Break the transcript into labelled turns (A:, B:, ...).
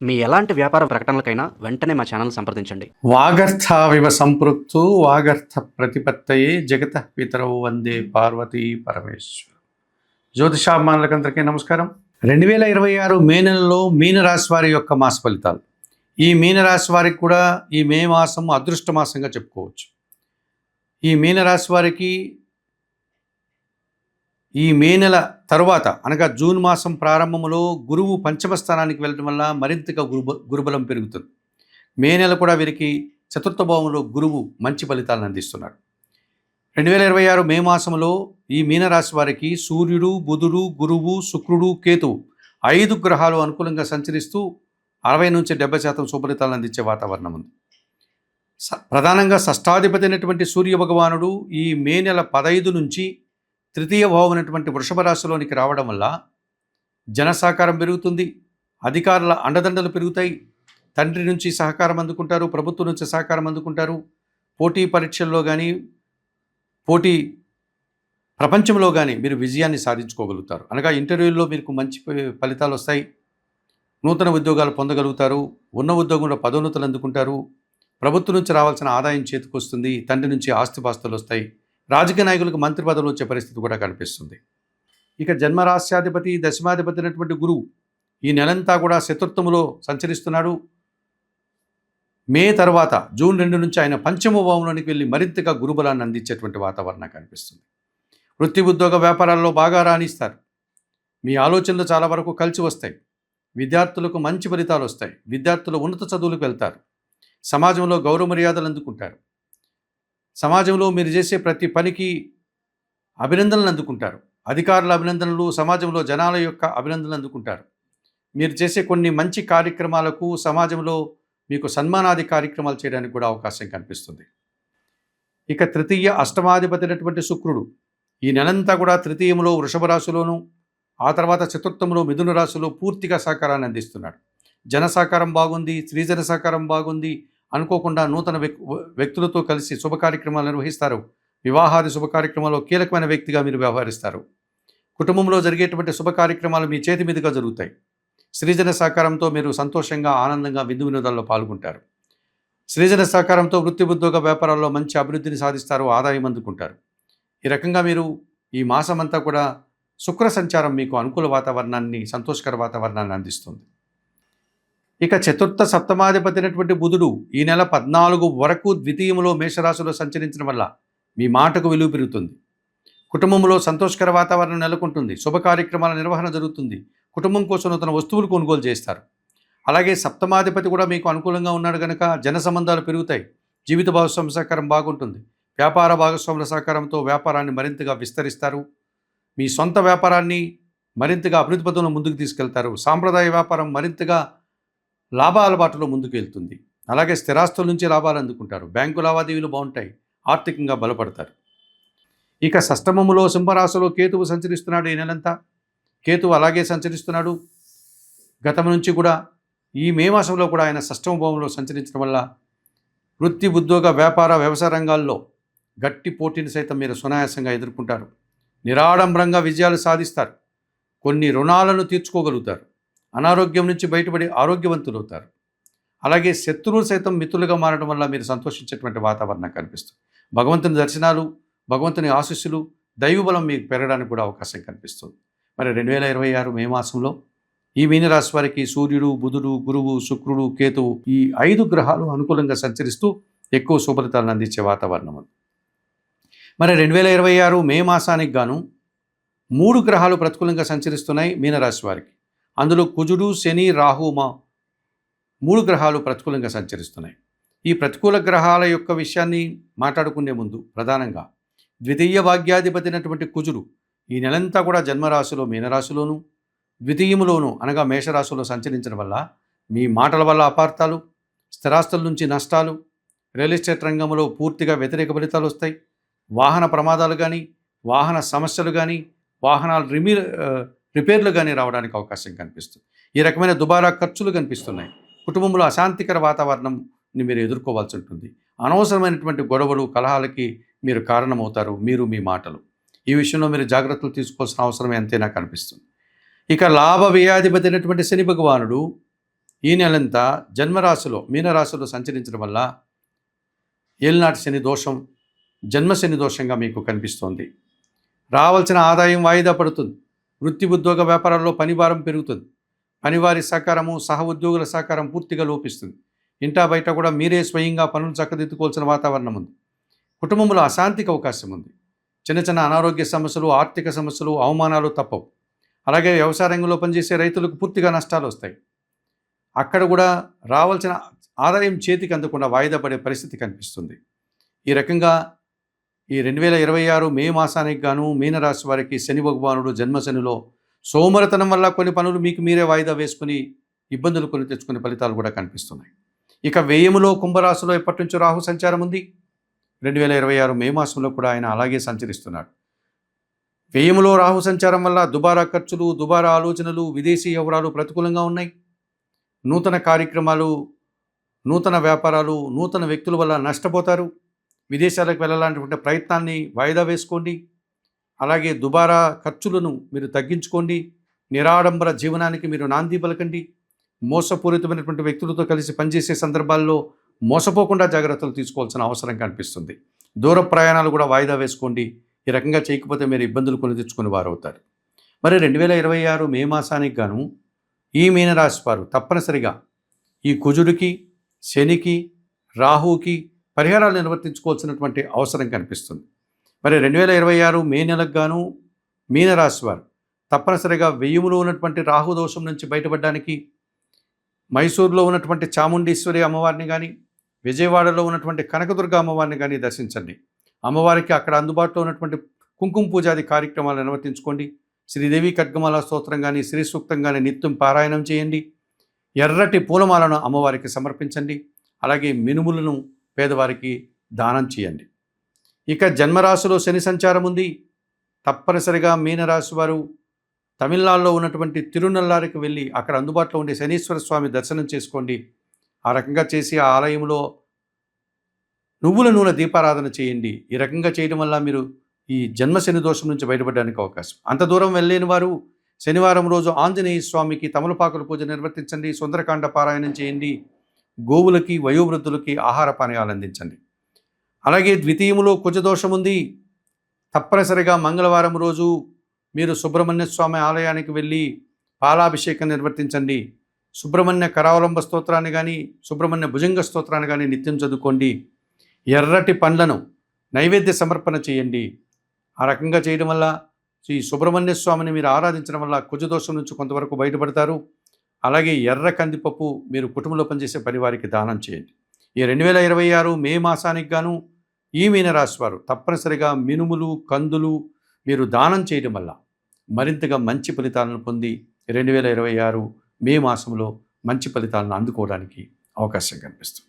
A: మీ ఎలాంటి వ్యాపార ప్రకటనలకైనా వెంటనే మా ఛానల్ సంప్రదించండి.
B: వాగర్థావివ సంపృక్తు వాగర్థ ప్రతిపత్తయే జగత పితరౌ వందే పార్వతీ పరమేశ్వర. జ్యోతిషాభిమానులకందరికీ నమస్కారం. 2026 మే నెలలో మీనరాశి వారి యొక్క మాస ఫలితాలు. ఈ మీనరాశి వారికి కూడా ఈ మే మాసం అదృష్ట మాసంగా చెప్పుకోవచ్చు. ఈ మీనరాశి వారికి ఈ మే నెల తరువాత అనగా జూన్ మాసం ప్రారంభంలో గురువు పంచమ స్థానానికి వెళ్ళడం వల్ల మరింతగా గురుబలం పెరుగుతుంది. మే నెల కూడా వీరికి చతుర్థ భావంలో గురువు మంచి ఫలితాలను అందిస్తున్నాడు. 2026 మే మాసంలో ఈ మీనరాశి వారికి సూర్యుడు, బుధుడు, గురువు, శుక్రుడు, కేతువు 5 గ్రహాలు అనుకూలంగా సంచరిస్తూ 60 నుంచి 70% శుభఫలితాలను అందించే వాతావరణం ఉంది. ప్రధానంగా షష్టాధిపతి అయినటువంటి సూర్య భగవానుడు ఈ మే నెల 15 నుంచి తృతీయ భావం అయినటువంటి వృషభ రాశిలోనికి రావడం వల్ల జన సహకారం పెరుగుతుంది, అధికారుల అండదండలు పెరుగుతాయి, తండ్రి నుంచి సహకారం అందుకుంటారు, ప్రభుత్వం నుంచి సహకారం అందుకుంటారు, పోటీ పరీక్షల్లో కానీ పోటీ ప్రపంచంలో కానీ మీరు విజయాన్ని సాధించుకోగలుగుతారు. అనగా ఇంటర్వ్యూల్లో మీకు మంచి ఫలితాలు వస్తాయి, నూతన ఉద్యోగాలు పొందగలుగుతారు, ఉన్న ఉద్యోగంలో పదోన్నతులు అందుకుంటారు, ప్రభుత్వం నుంచి రావాల్సిన ఆదాయం చేతికి వస్తుంది, తండ్రి నుంచి ఆస్తిపాస్తులు వస్తాయి, రాజకీయ నాయకులకు మంత్రి పదవులు వచ్చే పరిస్థితి కూడా కనిపిస్తుంది. ఇక జన్మరాశ్యాధిపతి దశమాధిపతి అయినటువంటి గురువు ఈ నెలంతా కూడా చతుర్థములో సంచరిస్తున్నాడు. మే తర్వాత జూన్ 2 నుంచి ఆయన పంచమ భావంలోనికి వెళ్ళి మరింతగా గురుబలాన్ని అందించేటువంటి వాతావరణం కనిపిస్తుంది. వృత్తి ఉద్యోగ వ్యాపారాల్లో బాగా రాణిస్తారు. మీ ఆలోచనలు చాలా వరకు కలిసి వస్తాయి. విద్యార్థులకు మంచి ఫలితాలు వస్తాయి. విద్యార్థులు ఉన్నత చదువులకు వెళ్తారు. సమాజంలో గౌరవ మర్యాదలు అందుకుంటారు. సమాజంలో మీరు చేసే ప్రతి పనికి అభినందనలు అందుకుంటారు. అధికారుల అభినందనలు, సమాజంలో జనాల యొక్క అభినందనలు అందుకుంటారు. మీరు చేసే కొన్ని మంచి కార్యక్రమాలకు సమాజంలో మీకు సన్మానాది కార్యక్రమాలు చేయడానికి కూడా అవకాశం కనిపిస్తుంది. ఇక తృతీయ అష్టమాధిపతి అయినటువంటి శుక్రుడు ఈ నెలంతా కూడా తృతీయంలో వృషభ రాశిలోను, ఆ తర్వాత చతుర్థంలో మిథున రాశిలో పూర్తిగా సహకారాన్ని అందిస్తున్నాడు. జన సహకారం బాగుంది, స్త్రీజన సహకారం బాగుంది. అనుకోకుండా నూతన వ్యక్తులతో కలిసి శుభ కార్యక్రమాలు నిర్వహిస్తారు. వివాహాది శుభ కార్యక్రమాల్లో కీలకమైన వ్యక్తిగా మీరు వ్యవహరిస్తారు. కుటుంబంలో జరిగేటువంటి శుభ కార్యక్రమాలు మీ చేతి మీదుగా జరుగుతాయి. స్త్రీజన సహకారంతో మీరు సంతోషంగా, ఆనందంగా విందు వినోదాల్లో పాల్గొంటారు. స్త్రీజన సహకారంతో వృత్తి ఉద్యోగ వ్యాపారాల్లో మంచి అభివృద్ధిని సాధిస్తారు, ఆదాయం అందుకుంటారు. ఈ రకంగా మీరు ఈ మాసమంతా కూడా శుక్ర సంచారం మీకు అనుకూల వాతావరణాన్ని, సంతోషకర వాతావరణాన్ని అందిస్తుంది. ఇక చతుర్థ సప్తమాధిపతి అయినటువంటి బుధుడు ఈ నెల 14 వరకు ద్వితీయంలో మేషరాశిలో సంచరించడం వల్ల మీ మాటకు విలువ పెరుగుతుంది. కుటుంబంలో సంతోషకర వాతావరణం నెలకొంటుంది. శుభ కార్యక్రమాల నిర్వహణ జరుగుతుంది. కుటుంబం కోసం నూతన వస్తువులు కొనుగోలు చేస్తారు. అలాగే సప్తమాధిపతి కూడా మీకు అనుకూలంగా ఉన్నాడు కనుక జన సంబంధాలు పెరుగుతాయి. జీవిత భాగస్వామి సహకారం బాగుంటుంది. వ్యాపార భాగస్వాముల సహకారంతో వ్యాపారాన్ని మరింతగా విస్తరిస్తారు. మీ సొంత వ్యాపారాన్ని మరింతగా అభివృద్ధి పదంలో ముందుకు తీసుకెళ్తారు. సాంప్రదాయ వ్యాపారం మరింతగా లాభాల బాటలో ముందుకు వెళ్తుంది. అలాగే స్థిరాస్తుల నుంచి లాభాలు అందుకుంటారు. బ్యాంకు లావాదేవీలు బాగుంటాయి. ఆర్థికంగా బలపడతారు. ఇక షష్టమములో సింహరాశిలో కేతువు సంచరిస్తున్నాడు. ఈ నెలంతా కేతువు అలాగే సంచరిస్తున్నాడు. గతం నుంచి కూడా ఈ మే మాసంలో కూడా ఆయన షష్టమ భావంలో సంచరించడం వల్ల వృత్తి ఉద్యోగ వ్యాపార వ్యవసాయ రంగాల్లో గట్టి పోటీని సైతం మీరు సునాయాసంగా ఎదుర్కొంటారు. నిరాడంబరంగా విజయాలు సాధిస్తారు. కొన్ని రుణాలను తీర్చుకోగలుగుతారు. అనారోగ్యం నుంచి బయటపడి ఆరోగ్యవంతులు అవుతారు. అలాగే శత్రువులు సైతం మిత్రులుగా మారడం వల్ల మీరు సంతోషించేటువంటి వాతావరణం కనిపిస్తుంది. భగవంతుని దర్శనాలు, భగవంతుని ఆశీస్సులు, దైవబలం మీకు పెరగడానికి కూడా అవకాశం కనిపిస్తుంది. మరి 2026 మే మాసంలో ఈ మీనరాశి వారికి సూర్యుడు, బుధుడు, గురువు, శుక్రుడు, కేతువు ఈ 5 గ్రహాలు అనుకూలంగా సంచరిస్తూ ఎక్కువ శుభఫలితాలను అందించే వాతావరణం ఉంది. మరి 2026 మే మాసానికి గాను 3 గ్రహాలు ప్రతికూలంగా సంచరిస్తున్నాయి మీనరాశి వారికి. అందులో కుజుడు, శని, రాహు 3 గ్రహాలు ప్రతికూలంగా సంచరిస్తున్నాయి. ఈ ప్రతికూల గ్రహాల యొక్క విషయాన్ని మాట్లాడుకునే ముందు ప్రధానంగా ద్వితీయ భాగ్యాధిపతి అయినటువంటి కుజుడు ఈ నెలంతా కూడా జన్మరాశిలో మీనరాశిలోను, ద్వితీయములోను అనగా మేషరాశిలో సంచరించడం వల్ల మీ మాటల వల్ల అపార్థాలు, స్థిరాస్తుల నుంచి నష్టాలు, రియల్ ఎస్టేట్ రంగంలో పూర్తిగా వ్యతిరేక ఫలితాలు వస్తాయి. వాహన ప్రమాదాలు కానీ, వాహన సమస్యలు కానీ, వాహనాలు రిపేర్లు కానీ రావడానికి అవకాశం కనిపిస్తుంది. ఈ రకమైన దుబారా ఖర్చులు కనిపిస్తున్నాయి. కుటుంబంలో అశాంతికర వాతావరణంని మీరు ఎదుర్కోవాల్సి ఉంటుంది. అనవసరమైనటువంటి గొడవలు, కలహాలకి మీరు కారణమవుతారు, మీరు మీ మాటలు. ఈ విషయంలో మీరు జాగ్రత్తలు తీసుకోవాల్సిన అవసరం ఎంతైనా కనిపిస్తుంది. ఇక లాభ వ్యయాధిపతి అయినటువంటి శని భగవానుడు ఈ నెలంతా జన్మరాశిలో మీనరాశిలో సంచరించడం వల్ల ఏలినాటి శని దోషం జన్మ శని దోషంగా మీకు కనిపిస్తోంది. రావాల్సిన ఆదాయం వాయిదా పడుతుంది. వృత్తి ఉద్యోగ వ్యాపారాల్లో పనిభారం పెరుగుతుంది. పనివారి సహకారము సహ ఉద్యోగుల సహకారం పూర్తిగా లోపిస్తుంది. ఇంటా బయట కూడా మీరే స్వయంగా పనులు చక్కదిద్దుకోవాల్సిన వాతావరణం ఉంది. కుటుంబంలో అశాంతికి అవకాశం ఉంది. చిన్న చిన్న అనారోగ్య సమస్యలు, ఆర్థిక సమస్యలు, అవమానాలు తప్పవు. అలాగే వ్యవసాయ రంగంలో పనిచేసే రైతులకు పూర్తిగా నష్టాలు వస్తాయి. అక్కడ కూడా రావాల్సిన ఆదాయం చేతికి అందకుండా వాయిదా పడే పరిస్థితి కనిపిస్తుంది. ఈ రకంగా ఈ 2026 మే మాసానికి గాను మీనరాశి వారికి శని భగవానుడు జన్మశనిలో సోమరతనం వల్ల కొన్ని పనులు మీకు మీరే వాయిదా వేసుకుని ఇబ్బందులు కొని తెచ్చుకునే ఫలితాలు కూడా కనిపిస్తున్నాయి. ఇక వ్యయములో కుంభరాశిలో ఎప్పటి నుంచో రాహు సంచారం ఉంది. 2026 మే మాసంలో కూడా ఆయన అలాగే సంచరిస్తున్నాడు. వ్యయములో రాహు సంచారం వల్ల దుబారా ఖర్చులు, దుబారా ఆలోచనలు, విదేశీ వ్యవహారాలు ప్రతికూలంగా ఉన్నాయి. నూతన కార్యక్రమాలు, నూతన వ్యాపారాలు, నూతన వ్యక్తుల వల్ల నష్టపోతారు. విదేశాలకు వెళ్ళాలనేటువంటి ప్రయత్నాన్ని వాయిదా వేసుకోండి. అలాగే దుబారా ఖర్చులను మీరు తగ్గించుకోండి. నిరాడంబర జీవనానికి మీరు నాంది పలకండి. మోసపూరితమైనటువంటి వ్యక్తులతో కలిసి పనిచేసే సందర్భాల్లో మోసపోకుండా జాగ్రత్తలు తీసుకోవాల్సిన అవసరం కనిపిస్తుంది. దూర ప్రయాణాలు కూడా వాయిదా వేసుకోండి. ఈ రకంగా చేయకపోతే మీరు ఇబ్బందులు కొని తెచ్చుకుని వారు అవుతారు. మరి 2026 మే మాసానికి గాను ఈ మీనరాశి వారు తప్పనిసరిగా ఈ కుజుడికి, శనికి, రాహుకి పరిహారాలు నిర్వర్తించుకోవాల్సినటువంటి అవసరం కనిపిస్తుంది. మరి 2026 మే నెలకు గాను మీనరాశి వారు తప్పనిసరిగా వ్యయములో ఉన్నటువంటి రాహు దోషం నుంచి బయటపడడానికి మైసూరులో ఉన్నటువంటి చాముండేశ్వరి అమ్మవారిని కానీ, విజయవాడలో ఉన్నటువంటి కనకదుర్గ అమ్మవారిని కానీ దర్శించండి. అమ్మవారికి అక్కడ అందుబాటులో ఉన్నటువంటి కుంకుమ పూజాది కార్యక్రమాలు నిర్వర్తించుకోండి. శ్రీదేవి ఖడ్గమాల స్తోత్రం కానీ, శ్రీ సూక్తం కానీ నిత్యం పారాయణం చేయండి. ఎర్రటి పూలమాలను అమ్మవారికి సమర్పించండి. అలాగే మినుములను పేదవారికి దానం చేయండి. ఇక జన్మరాశిలో శని సంచారం ఉంది. తప్పనిసరిగా మీనరాశి వారు తమిళనాడులో ఉన్నటువంటి తిరునల్లారికి వెళ్ళి అక్కడ అందుబాటులో ఉండే శనీశ్వర స్వామి దర్శనం చేసుకోండి. ఆ రకంగా చేసి ఆ ఆలయంలో నువ్వుల నూనె దీపారాధన చేయండి. ఈ రకంగా చేయడం వల్ల మీరు ఈ జన్మ శని దోషం నుంచి బయటపడడానికి అవకాశం. అంత దూరం వెళ్ళలేని వారు శనివారం రోజు ఆంజనేయ స్వామికి తమలపాకుల పూజ నిర్వర్తించండి. సుందరకాండ పారాయణం చేయండి. గోవులకి, వయోవృద్ధులకి ఆహార పానీయాలు అందించండి. అలాగే ద్వితీయములో కుజదోషం ఉంది. తప్పనిసరిగా మంగళవారం రోజు మీరు సుబ్రహ్మణ్య స్వామి ఆలయానికి వెళ్ళి పాలాభిషేకం నిర్వర్తించండి. సుబ్రహ్మణ్య కరావలంబ స్తోత్రాన్ని కానీ, సుబ్రహ్మణ్య భుజంగ స్తోత్రాన్ని కానీ నిత్యం చదువుకోండి. ఎర్రటి పండ్లను నైవేద్య సమర్పణ చేయండి. ఆ రకంగా చేయడం వల్ల ఈ సుబ్రహ్మణ్య స్వామిని మీరు ఆరాధించడం వల్ల కుజదోషం నుంచి కొంతవరకు బయటపడతారు. అలాగే ఎర్ర కందిపప్పు మీరు కుటుంబంలో పనిచేసే పరివారికి దానం చేయండి. ఈ 2026 మే మాసానికి గాను ఈ మీనరాశి వారు తప్పనిసరిగా మినుములు, కందులు మీరు దానం చేయడం వల్ల మరింతగా మంచి ఫలితాలను పొంది 2026 మే మాసంలో మంచి ఫలితాలను అందుకోవడానికి అవకాశం కనిపిస్తుంది.